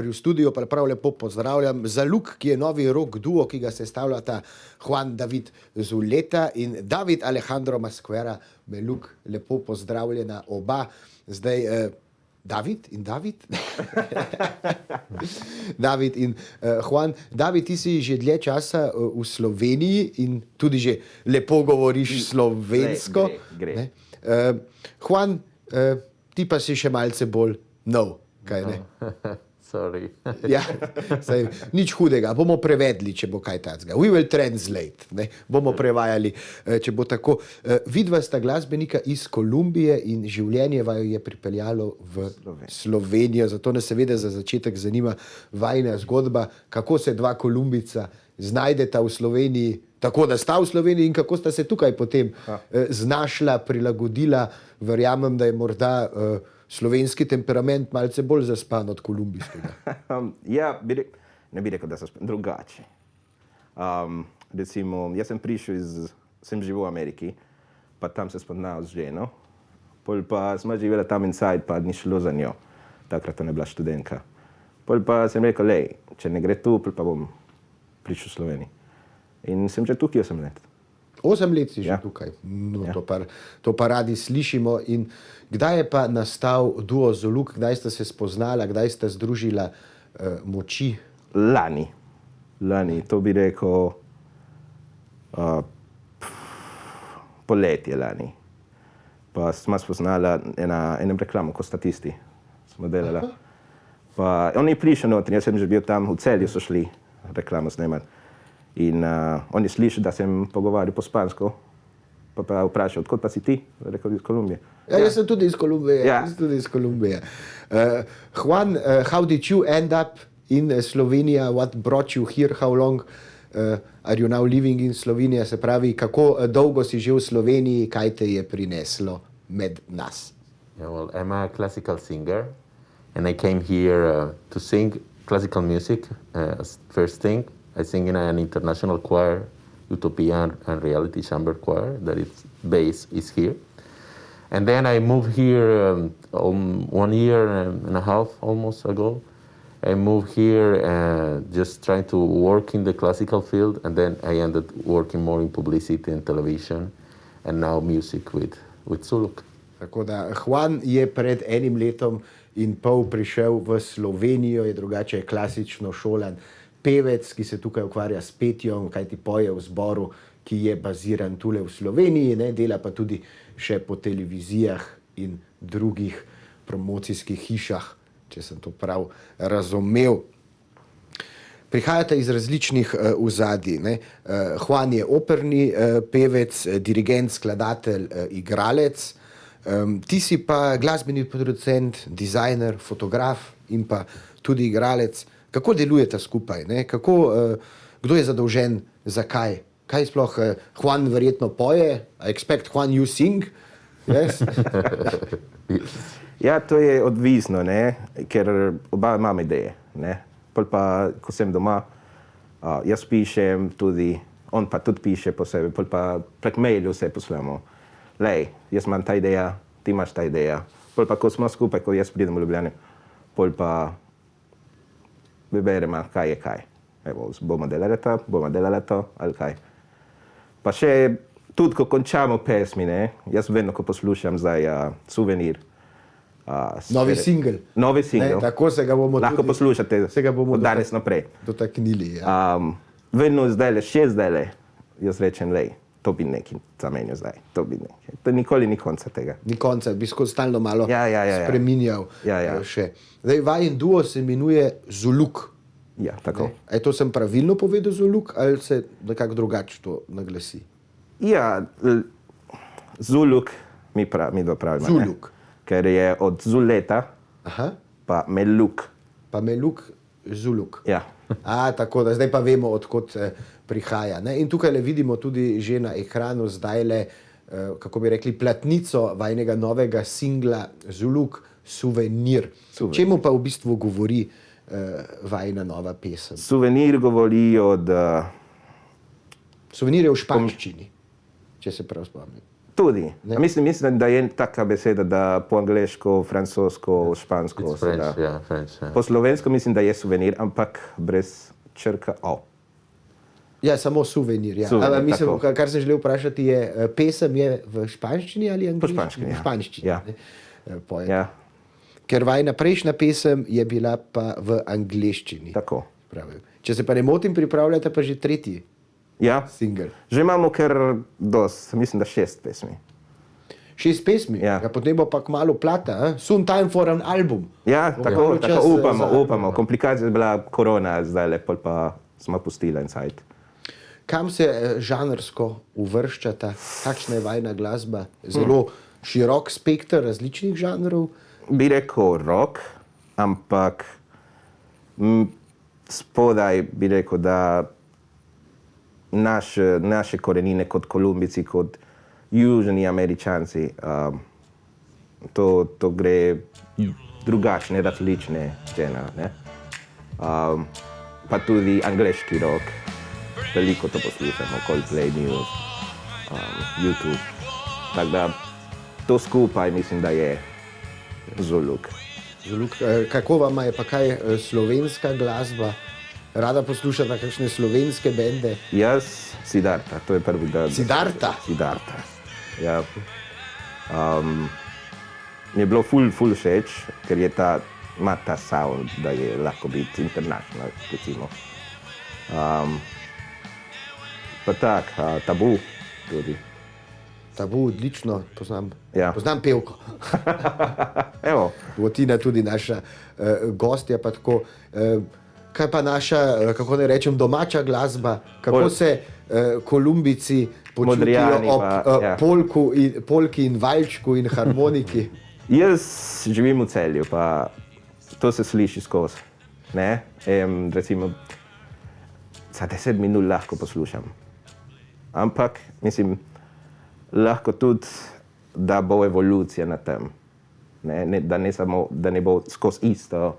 v studiu pa prav lepo pozdravljam Zaluk, ki je novi rock duo, ki ga sestavljata Juan David Zuleta in David Alejandro Masquera. Meluk, lepo pozdravljena oba. Zdaj, David in David? David in Juan. David, ti si že dlje časa v Sloveniji in tudi že lepo govoriš slovensko. Gre. Juan, ti pa si še malce bolj nov, kaj ne? Sorry. Ja, saj, nič hudega, bomo prevedli, če bo kaj takega. We will translate, ne? Bomo prevajali, če bo tako. Vidva sta glasbenika iz Kolumbije in življenje vaju je pripeljalo v Slovenijo. Zato nas seveda za začetek zanima vajina zgodba, kako se dva Kolumbijca znajdeta v Sloveniji, tako da sta v Sloveniji in kako sta se tukaj potem znašla, prilagodila. Verjamem, da je morda slovenski temperament malce bolj zaspan od kolumbijskega. Ja, ne bi rekel, da so drugače. Recimo, jaz sem živel v Ameriki, pa tam se spoznal z ženo, pol pa smo živela tam inside, pa ni šlo za njo. Takrat ona je bila študentka. Pol pa sem rekel, lej, če ne gre tu, pol pa bom prišel v Sloveniji. In sem že tukaj 8 let. 8 let si že tukaj. No, ja. To pa radi slišimo. In kdaj je pa nastal duo Zaluk? Kdaj sta se spoznala? Kdaj sta združila moči? Lani. To bi rekel poletje lani. Pa smo spoznala enem reklamu, ko statisti smo delala. Pa on je prišel noter, jaz sem že bil tam, v Celju so šli reklamo snemati. In on je slišal, da sem pogovarjal po špansko, pa vprašal, odkot pa si ti? Rekel, iz Kolumbije. Ja, jaz sem tudi iz Kolumbije. Ja. Juan, how did you end up in Slovenia? What brought you here? How long are you now living in Slovenia? Se pravi, kako dolgo si že v Sloveniji? Kaj te je prineslo med nas? Yeah, well, I'm a classical singer and I came here to sing classical music as first thing. I sing in an international choir, Utopia and Reality Chamber Choir, that its base is here. And then I moved here 1 year and a half almost ago. I moved here just trying to work in the classical field, and then I ended working more in publicity and television, and now music with Zaluk. Tako da Juan je pred 1 letom in pol prišel v Slovenijo, je drugače klasično šolan pevec, ki se tukaj ukvarja s petjem, kajti poje v zboru, ki je baziran tule v Sloveniji, ne, dela pa tudi še po televizijah in drugih promocijskih hišah, če sem to prav razumel. Prihajate iz različnih ozadij, ne. Juan je operni pevec, dirigent, skladatelj, igralec. Ti si pa glasbeni producent, dizajner, fotograf in pa tudi igralec. Kako delujete skupaj? Ne? Kdo je zadolžen za kaj? Kaj sploh Juan verjetno poje? I expect Juan you sing? Yes? Ja, to je odvisno, ne? Ker oba imam ideje. Ne? Pol pa, ko sem doma, jaz pišem tudi, on pa tudi piše po sebi, pol pa prek mailu se poslamo. Lej, jaz imam ta ideja, ti imaš ta ideja. Pol pa, ko smo skupaj, ko jaz pridem v Ljubljani, pol pa vyberemo, kaj je kaj. Evo, bomo delali to, ali kaj. Pa še tudi, ko končamo pesmi, ne, jaz vedno, ko poslušam zdaj Suvenir. Novi singel. Novi singel. Tako se ga bomo lahko tudi, poslušate se ga bomo od danes naprej. Dotaknili. Ja. Vedno zdajle, jaz rečem, lej, to bi nekaj zamenjal zdaj. To bi nekaj. To nikoli ni konca tega. Ni konca, bi stalno malo spreminjal. Ja. Še. Zdaj, vajin duo se imenuje Zaluk. Ja, tako. Ne? To sem pravilno povedal Zaluk ali se nekako drugače to naglasi? Ja, Zaluk mi dva pravimo. Zaluk. Ker je od Zuleta, pa Meluk. Pa Meluk, Zaluk. Ja. Tako da zdaj pa vemo, odkot prihaja. Ne? In tukaj le vidimo tudi že na ekranu zdajle, kako bi rekli, platnico vajnega novega singla Zaluk, Suvenir. Čemu pa v bistvu govori vajna nova pesem? Suvenir govori od... Suvenir je v španščini, če se prav spomnim. Tudi. Mislim, da je taka beseda, da po angleško, francosko, špansko. It's French, yeah, French. Yeah. Po slovensko mislim, da je suvenir, ampak brez črka O. Ja, samo suvenir. Ja. Suvenir, Mislim, tako. kar sem želel vprašati, je pesem je v španščini ali angliščini? Po španščini, ja. V španščini. Ja. Ne, poje. Ja, Ker vajna prejšnja pesem je bila pa v angliščini. tako. Pravi. Če se pa ne motim, pripravljate pa že tretji Ja, singel. že imamo kar dost, mislim, da 6 pesmi. 6 pesmi, Ja. potem bo pa kmalu plata, soon time for an album. Ja, Bo tako, kmalu tako čas, upamo, za- upamo. Komplikacija je bila korona, zdaj lepo pa smo pustili en sajt. Kam se žanrsko uvrščata, kakšna je vajna glasba? Zelo širok spekter različnih žanrov. Bi rekel rock, ampak spodaj bi rekel, da naše korenine kot Kolumbici, kot južni Američanci, to gre drugačne, različne scene. Ne? Pa tudi angleški rock, veliko to poslušamo, Coldplay, News, YouTube. Tako da to skupaj mislim, da je Zuluk. Zuluk, kako vam je pa kaj slovenska glasba? Rada poslušate kakšne slovenske bende? Jaz, Siddharta, to je prvi dan. Siddharta? Siddharta. Ja. Mi je bilo ful všeč, ker je ima ta sound, da je lahko biti international, recimo. Pa tak, Tabu tudi. Tabu, odlično, poznam, Ja. poznam pevko. Evo, Tina tudi naša gostja, pa tako. Kaj pa naša, kako ne rečem, domača glasba? Kako se Kolumbici počutijo Modrijani ob pa, ja. polki in valčku in harmoniki? jaz živim v Celju, pa to se sliši skozi. Ne? Recimo, za 10 minut lahko poslušam. Ampak, mislim, lahko tudi, da bo evolucija na tem. Da ne bo skozi isto,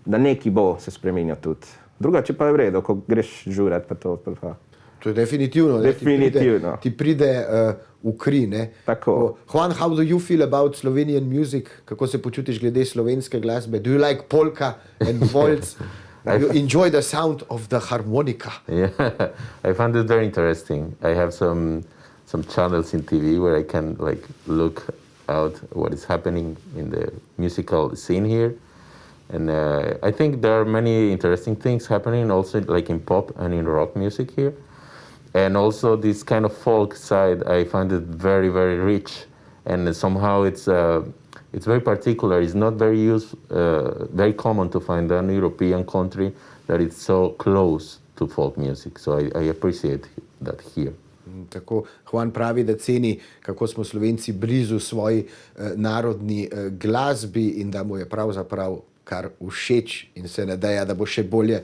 da neki bo se spremenil tudi. Drugače pa je v redu, ko greš žurat, pa to. Pa. To je definitivno. Definitivno. Ti pride v kri. Ne? Tako. Juan, how do you feel about Slovenian music? Kako se počutiš glede slovenske glasbe? Do you like polka and waltz? Do you enjoy the sound of the harmonica? Yeah, I found it very interesting. I have some channels in TV where I can look out what is happening in the musical scene here, and I think there are many interesting things happening also like in pop and in rock music here, and also this kind of folk side. I find it very rich, and somehow it's very particular. It's not very common to find an European country that is so close to folk music. So I appreciate that here. Tako Juan pravi, da ceni, kako smo Slovenci blizu svoji narodni glasbi in da mu je pravzaprav kar všeč in se nadeja, da bo še bolje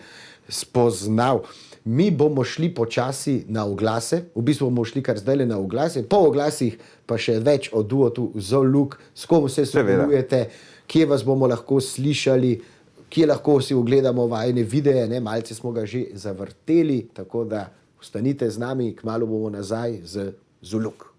spoznal. Mi bomo šli počasi na oglase, v bistvu bomo šli kar zdaj na oglase, po oglasih pa še več o duotu Zuluk, s kom se sodelujete, kje vas bomo lahko slišali, kje lahko si ogledamo vajne videe, ne, malce smo ga že zavrteli, tako da ostanite z nami, kmalu bomo nazaj z Zuluk.